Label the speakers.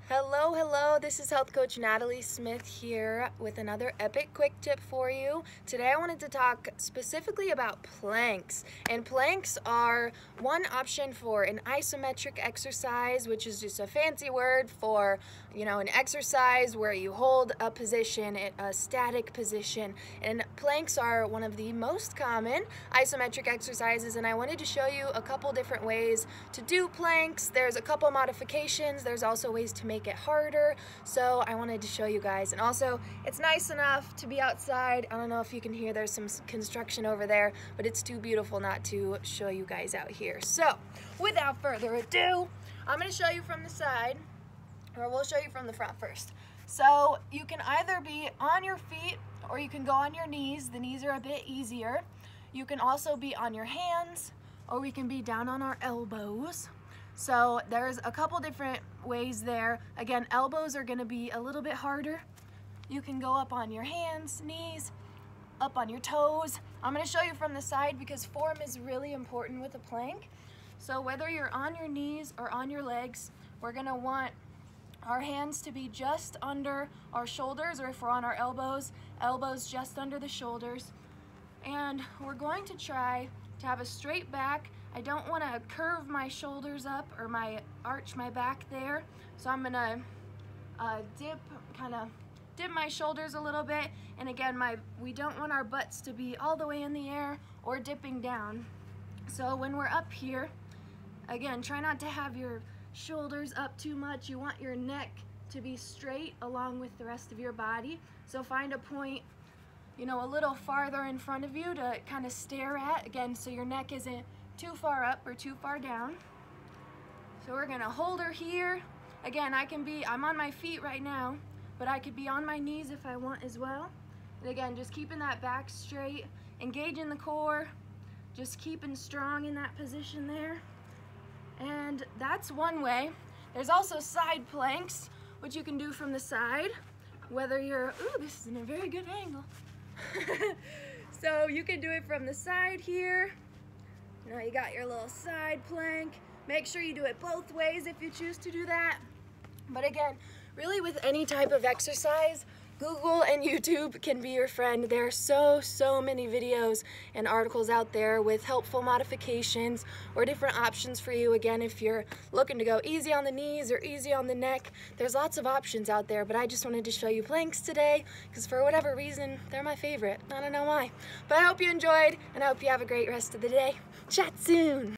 Speaker 1: Hello, this is Health Coach Natalie Smith here with another epic quick tip for you. Today I wanted to talk specifically about planks. And planks are one option for an isometric exercise, which is just a fancy word for, an exercise where you hold a position, a static position. And planks are one of the most common isometric exercises, and I wanted to show you a couple different ways to do planks. There's a couple modifications. There's also ways to make it harder, so I wanted to show you guys. And also, it's nice enough to be outside. I don't know if you can hear, there's some construction over there, but it's too beautiful not to show you guys out here. So without further ado, I'm going to show you from the side, or we'll show you from the front first. So you can either be on your feet or you can go on your knees. The knees are a bit easier. You can also be on your hands, or we can be down on our elbows. So there's a couple different ways there. Again, elbows are going to be a little bit harder. You can go up on your hands, knees, up on your toes. I'm going to show you from the side because form is really important with a plank. So whether you're on your knees or on your legs, we're going to want our hands to be just under our shoulders, or if we're on our elbows just under the shoulders. And we're going to try to have a straight back. I don't want to curve my shoulders up or arch my back there. So I'm gonna dip my shoulders a little bit. And again, we don't want our butts to be all the way in the air or dipping down. So when we're up here, again, try not to have your shoulders up too much. You want your neck to be straight along with the rest of your body. So find a point, a little farther in front of you to kind of stare at, again, so your neck isn't too far up or too far down. So we're gonna hold her here. Again, I'm on my feet right now, but I could be on my knees if I want as well. And again, just keeping that back straight, engaging the core, just keeping strong in that position there. And that's one way. There's also side planks, which you can do from the side, whether you're, this is in a very good angle. So you can do it from the side here. Now you got your little side plank. Make sure you do it both ways if you choose to do that. But again, really with any type of exercise, Google and YouTube can be your friend. There are so many videos and articles out there with helpful modifications or different options for you. Again, if you're looking to go easy on the knees or easy on the neck, there's lots of options out there, but I just wanted to show you planks today because for whatever reason, they're my favorite. I don't know why. But I hope you enjoyed, and I hope you have a great rest of the day. Chat soon!